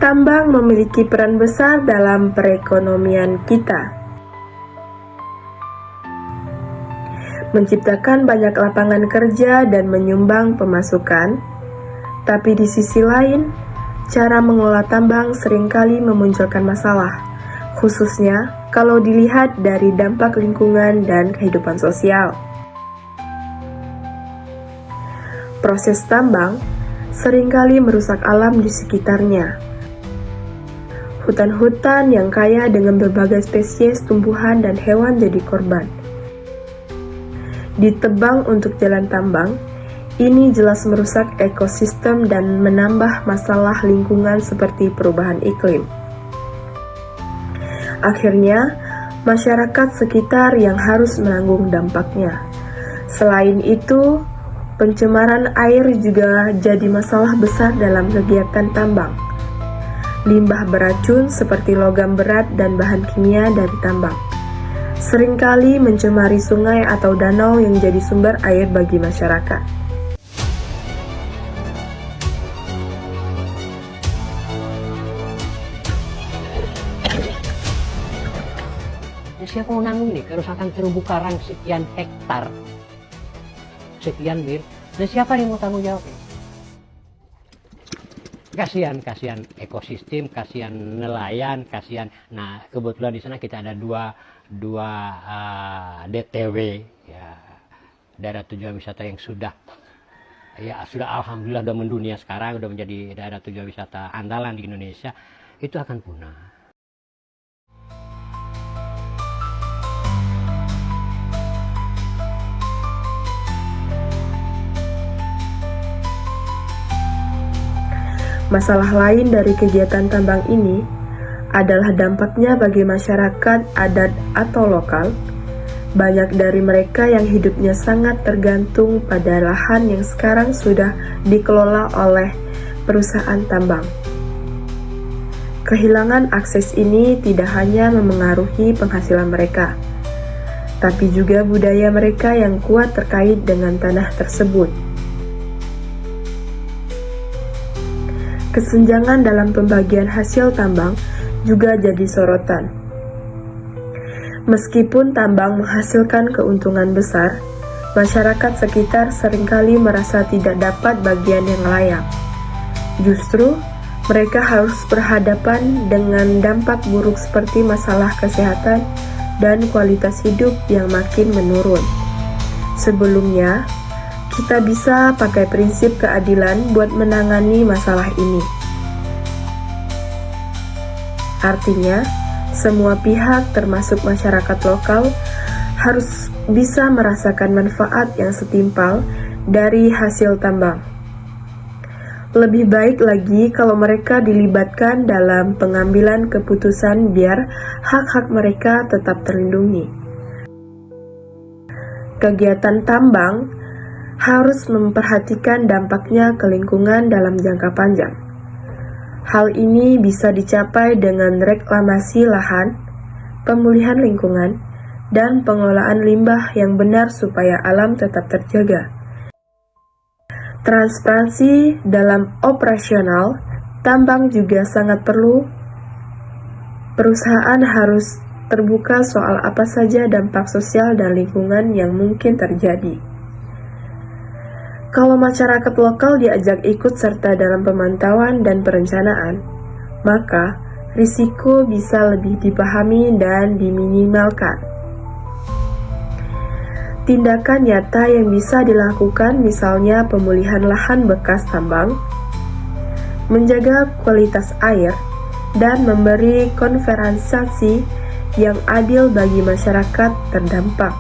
Tambang memiliki peran besar dalam perekonomian kita, menciptakan banyak lapangan kerja dan menyumbang pemasukan. Tapi di sisi lain, cara mengelola tambang seringkali memunculkan masalah, khususnya kalau dilihat dari dampak lingkungan dan kehidupan sosial. Proses tambang seringkali merusak alam di sekitarnya. Hutan-hutan yang kaya dengan berbagai spesies tumbuhan dan hewan jadi korban. Ditebang untuk jalan tambang, ini jelas merusak ekosistem dan menambah masalah lingkungan seperti perubahan iklim. Akhirnya, masyarakat sekitar yang harus menanggung dampaknya. Selain itu, pencemaran air juga jadi masalah besar dalam kegiatan tambang. Limbah beracun seperti logam berat dan bahan kimia dari tambang seringkali mencemari sungai atau danau yang jadi sumber air bagi masyarakat. Siapa mau nanggung nih kerusakan terumbu karang sekian hektar, sekian mir? Dan siapa yang mau tanggung jawab? Kasihan ekosistem, kasihan nelayan, kasihan. Nah, kebetulan di sana kita ada dua DTW, ya, daerah tujuan wisata yang sudah alhamdulillah udah mendunia sekarang, udah menjadi daerah tujuan wisata andalan di Indonesia. Itu akan punah. Masalah lain dari kegiatan tambang ini adalah dampaknya bagi masyarakat adat atau lokal. Banyak dari mereka yang hidupnya sangat tergantung pada lahan yang sekarang sudah dikelola oleh perusahaan tambang. Kehilangan akses ini tidak hanya memengaruhi penghasilan mereka, tapi juga budaya mereka yang kuat terkait dengan tanah tersebut. Kesenjangan dalam pembagian hasil tambang juga jadi sorotan. Meskipun tambang menghasilkan keuntungan besar, masyarakat sekitar seringkali merasa tidak dapat bagian yang layak. Justru, mereka harus berhadapan dengan dampak buruk seperti masalah kesehatan dan kualitas hidup yang makin menurun. Sebelumnya, kita bisa pakai prinsip keadilan buat menangani masalah ini. Artinya, semua pihak termasuk masyarakat lokal harus bisa merasakan manfaat yang setimpal dari hasil tambang. Lebih baik lagi kalau mereka dilibatkan dalam pengambilan keputusan biar hak-hak mereka tetap terlindungi. Kegiatan tambang harus memperhatikan dampaknya ke lingkungan dalam jangka panjang. Hal ini bisa dicapai dengan reklamasi lahan, pemulihan lingkungan, dan pengelolaan limbah yang benar supaya alam tetap terjaga. Transparansi dalam operasional tambang juga sangat perlu. Perusahaan harus terbuka soal apa saja dampak sosial dan lingkungan yang mungkin terjadi. Kalau masyarakat lokal diajak ikut serta dalam pemantauan dan perencanaan, maka risiko bisa lebih dipahami dan diminimalkan. Tindakan nyata yang bisa dilakukan misalnya pemulihan lahan bekas tambang, menjaga kualitas air, dan memberi kompensasi yang adil bagi masyarakat terdampak.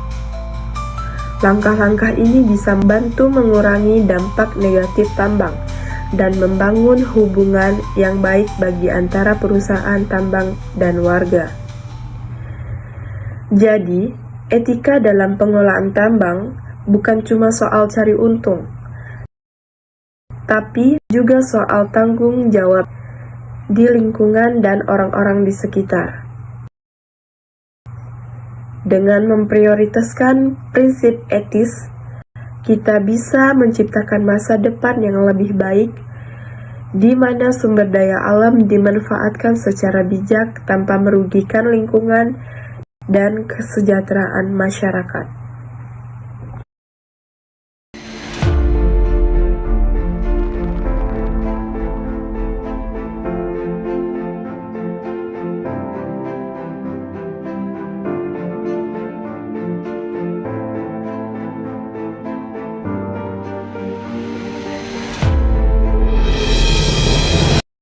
Langkah-langkah ini bisa membantu mengurangi dampak negatif tambang dan membangun hubungan yang baik bagi antara perusahaan tambang dan warga. Jadi, etika dalam pengelolaan tambang bukan cuma soal cari untung, tapi juga soal tanggung jawab di lingkungan dan orang-orang di sekitar. Dengan memprioritaskan prinsip etis, kita bisa menciptakan masa depan yang lebih baik di mana sumber daya alam dimanfaatkan secara bijak tanpa merugikan lingkungan dan kesejahteraan masyarakat.